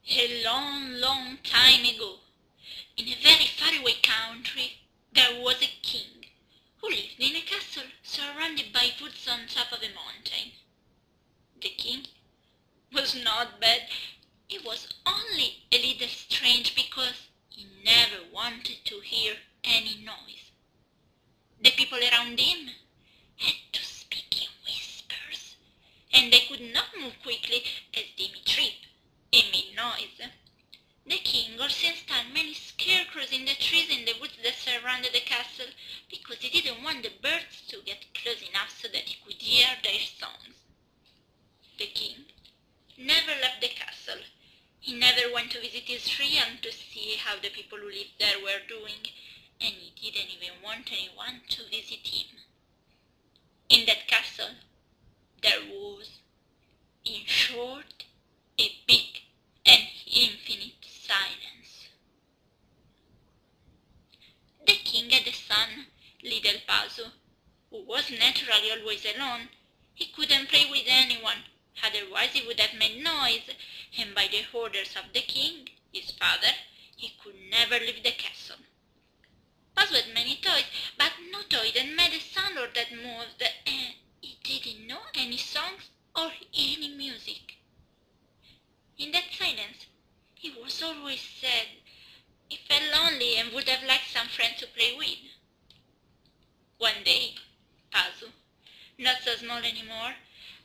A long, long time ago, in a very faraway country, there was a king who lived in a castle surrounded by woods on top of a mountain. The king was not bad. He was only a little strange because he never wanted to hear any noise. The people around him had to speak in whispers, and they could not move quickly as they may trip and made noise. The king also installed many scarecrows in the trees and the woods that surrounded the castle because he didn't want the birds to get close enough so that he could hear their songs. The king never left the castle. He never went to visit his realm to see how the people who lived there were doing, and he didn't even want anyone to visit him. In that castle, there was, in short, a big and infinite silence. The king had a son, little Pasu, who was naturally always alone. He couldn't play with anyone, otherwise he would have made noise, and by the orders of the king, his father, he could never leave the castle. Pasu had many toys, but no toy that made a sound or that moved, and he didn't know any songs or any music. In that silence, he was always sad. He felt lonely and would have liked some friends to play with. One day, Pasu, not so small anymore,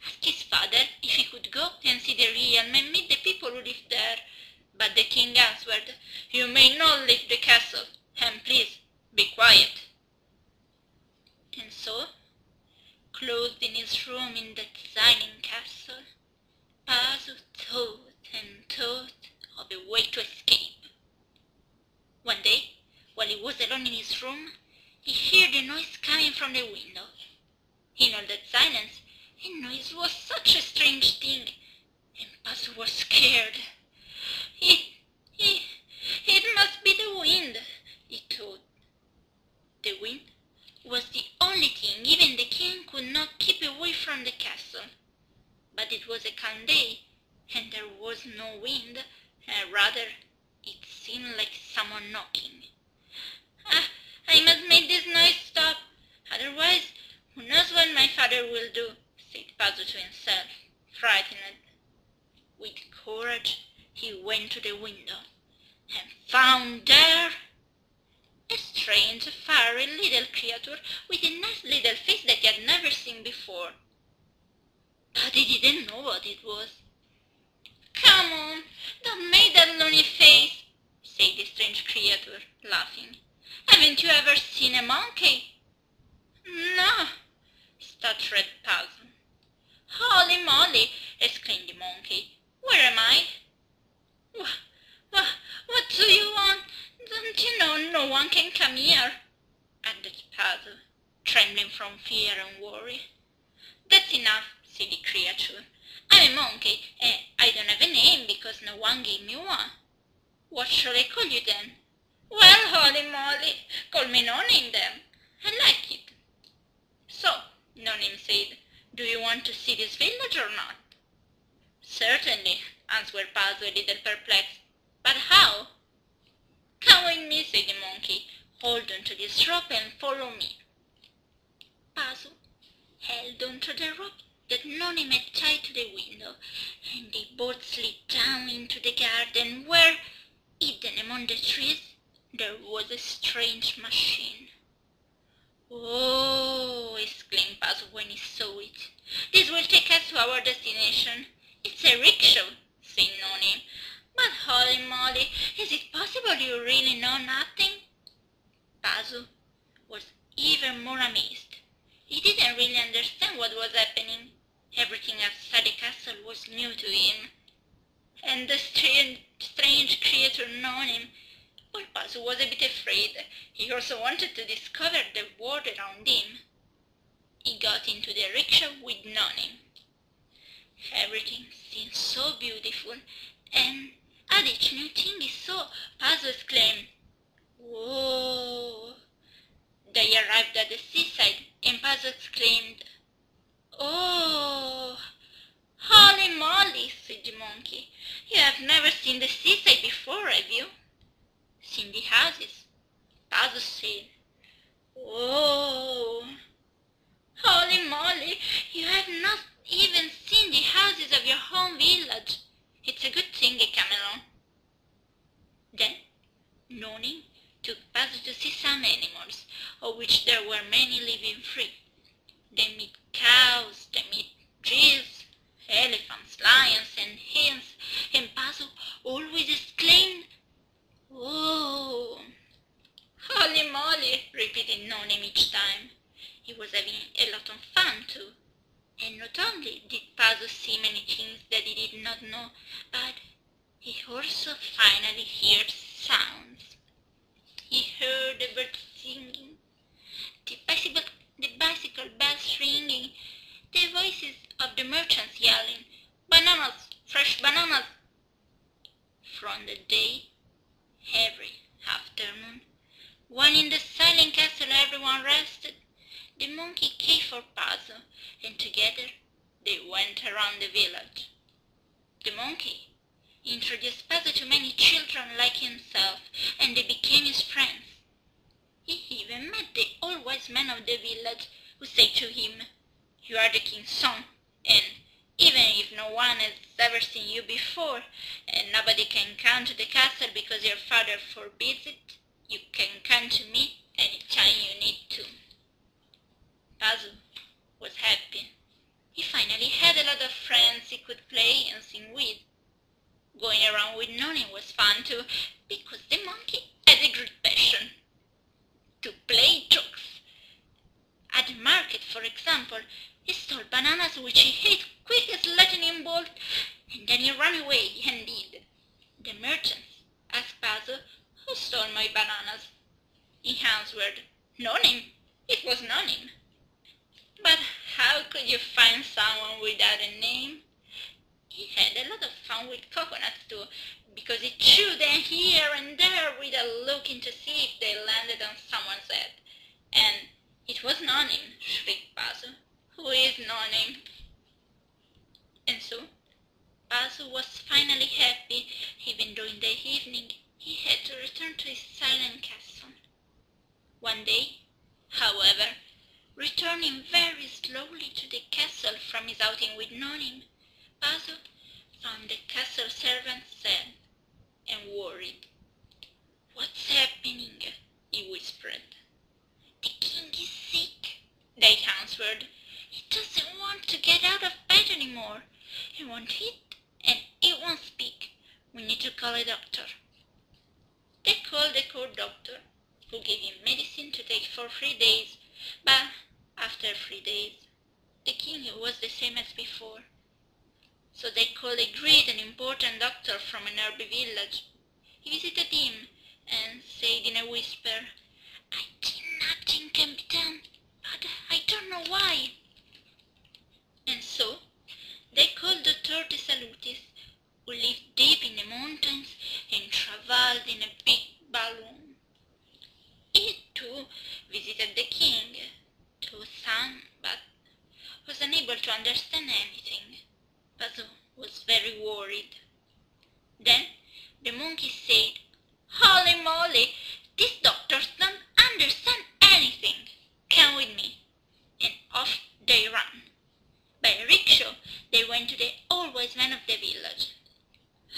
asked his father if he could go and see the realm and meet the people who lived there. But the king answered, "You may not leave the castle, and please be quiet." And so, closed in his room in that silent castle, Pasu thought and thought of a way to escape. One day, while he was alone in his room, he heard a noise coming from the window. In all that silence, a noise was such a strange thing, and Pasu was scared. It must be the wind, he thought. The wind was the only thing even the king could not keep away from the castle. But it was a calm day, and there was no wind, and rather it seemed like someone knocking. I must make this noise stop, otherwise who knows what my father will do, said Pasu to himself, frightened. With courage he went to the window, and found there a strange, furry little creature with a nice little face that he had never seen before. But he didn't know what it was. "Come on, don't make that lonely face," said the strange creature, laughing. "Haven't you ever seen a monkey?" "No," stuttered Pasu. "Holy moly!" exclaimed the monkey. "Where am I?" What do you want? Don't you know no one can come here?" added Pasu, trembling from fear and worry. "That's enough," said the creature. "I'm a monkey, and I don't have a name because no one gave me one. What shall I call you then?" "Well, holy moly, call me no name then. I like it." "So," No Name said, "do you want to see this village or not?" "Certainly," answered Pasu, a little perplexed. "But how?" "Come with me," said the monkey. "Hold on to this rope and follow me." Pasu held on to the rope that No Name had tied to the window, and they both slid down into the garden where, hidden among the trees, there was a strange machine. "Oh!" exclaimed Pasu when he saw it. "This will take us to our destination." "It's a rickshaw," said No Name. "But holy moly, is it possible you really know nothing?" Pasu was even more amazed. He didn't really understand what was happening. Everything outside the castle was new to him. And the strange creature known him. Well, Pasu was a bit afraid. He also wanted to discover the world around him. He got into the rickshaw with No Name. Everything seemed so beautiful, and at each new thing he saw, Pasu exclaimed, "Whoa!" They arrived at the seaside, and Pasu exclaimed, "Oh, holy moly," said the monkey. You have never seen the seaside before, have you? Seen the houses? Pasu said. Oh, holy moly, you have not even seen the houses of your home village. It's a good thing I came along. Then Noni took Pasu to see some animals, of which there were many living free. They meet cows, they meet giraffes, elephants, lions, and hens, and Pasu always exclaimed, "Oh!" "Holy moly!" repeated Noni each time. He was having a lot of fun too. And not only did Pasu see many things that he did not know, but he also finally heard sounds. He heard the birds singing, the bicycle bells ringing, the voices of the merchants yelling, "Bananas! Fresh bananas!" From the day, every afternoon, when in the silent castle everyone rested, the monkey came for Pasu, and together they went around the village. The monkey introduced Pasu to many children like himself, and they became his friends. He even met the old wise man of the village, who said to him, "You are the king's son, and even if no one has ever seen you before, and nobody can come to the castle because your father forbids it, you can come to me anytime you need to." Pasu was happy. He finally had a lot of friends he could play and sing with. Going around with Noni was fun too, because the monkey had a great passion to play jokes. At the market, for example, he stole bananas which he ate quick as lightning bolt, and then he ran away and hid. The merchants asked Pasu, "Who stole my bananas?" He answered, "Noni. It was Noni." But how could you find someone without a name? He had a lot of fun with coconuts too, because he chewed them here and there without looking to see if they landed on someone's head. And it was Noni, shrieked Pasu. "Who is Noni?" And so Pasu was finally happy, even though in the evening he had to return to his silent castle. One day, however, returning very slowly to the castle from his outing with Noni, Pasu found the castle servant sad and worried. "What's happening?" he whispered. "The king is sick," they answered. "He doesn't want to get out of bed anymore. He won't eat and he won't speak. We need to call a doctor." They called the court doctor, who gave him medicine to take for 3 days, but after 3 days, the king was the same as before. So they called a great and important doctor from a nearby village. He visited him and said in a whisper, "I think nothing can be done, but I don't know why." And so they called Dr. Salutis, who lived deep in the mountains and traveled in a big balloon. He too visited the king, to some, but was unable to understand anything. Pasu was very worried. Then the monkey said, "Holy moly, these doctors don't understand anything. Come with me." And off they ran. By rickshaw they went to the old wise man of the village.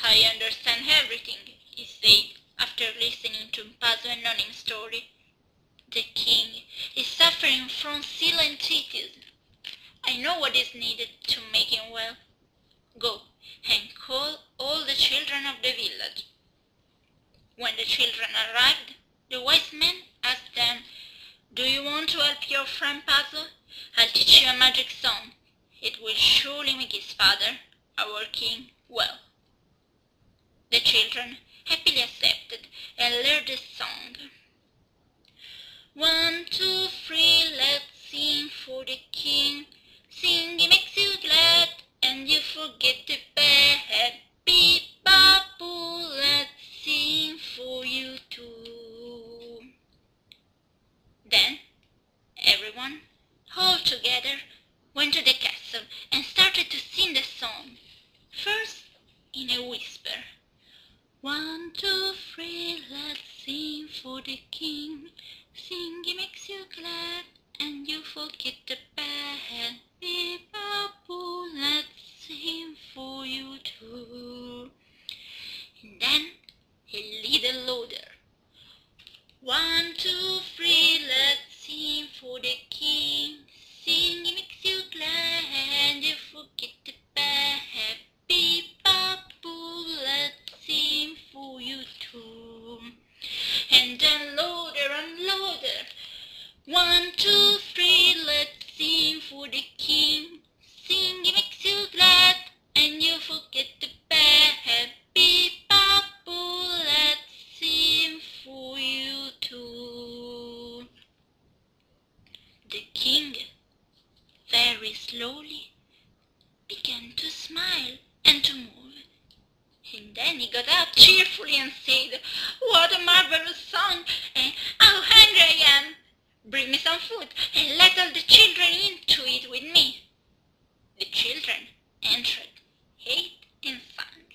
"I understand everything," he said, after listening to Pasu and Noni's story. "The king is suffering from silentitis. I know what is needed to make him well. Go and call all the children of the village." When the children arrived, the wise man asked them, "Do you want to help your friend Pasu? I'll teach you a magic song. It will surely make his father, our king, well." The children happily accepted and learned the song. 1, 2, 3, let's sing for the king. Singing makes you glad and you forget the bad. Beep-bop-boo, let's sing for you too. Then everyone, all together, went to the castle and started to sing the song. First in a whisper, free, let's sing for the king. Singing makes you glad, and you forget the bad. Beep-a-boo, let's sing for you too. And then a little louder. 1, 2, 3, let's sing for the king. Singing makes you glad, and you forget the bad. Beep-a-boo, let's sing for you too. And then louder and louder. 1, 2, 3, let's sing for the king. Singing makes you glad, and you forget the bad. Beep-a-boo, let's sing for you too. The king, very slowly, began to smile and to move. And then he got up cheerfully and said, "What a marvelous song, and how hungry I am! Bring me some food, and let all the children into it with me." The children entered, ate, and sang.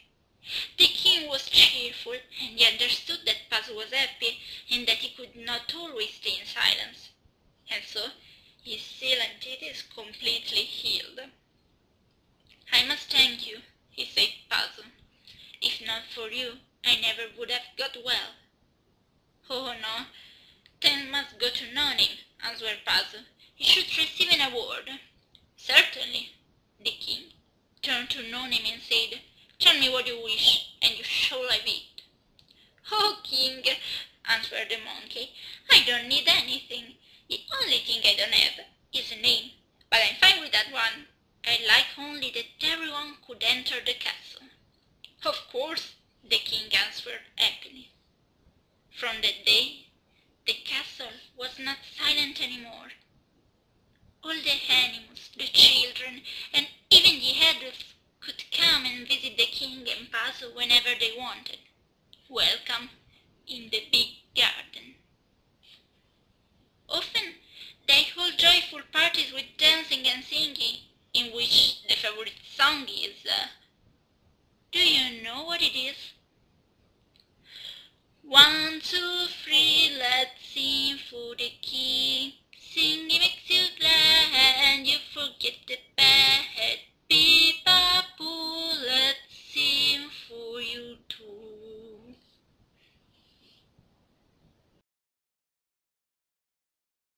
The king was cheerful, and he understood that Pasu was happy, and that he could not always stay in silence. And so his silence completely healed. "I must thank you," he said to Pasu. "If not for you, I never would have got well." "Oh no, then must go to Nonim," answered Pasu. "You should receive an award." "Certainly." The king turned to Nonim and said, "Tell me what you wish, and you shall have it." "Oh, king," answered the monkey, "I don't need anything. The only thing I don't have is a name, but I'm fine with that one. I'd like only that everyone could enter the castle." "Of course," the king answered happily. From that day, the castle was not silent anymore. All the animals, the children, and even the adults could come and visit the king and Pasu whenever they wanted. Welcome in the big garden. Often they hold joyful parties with dancing and singing, in which the favorite song is, do you know what it is? 1, 2, 3, let's sing for the king. Singing makes you glad, and you forget the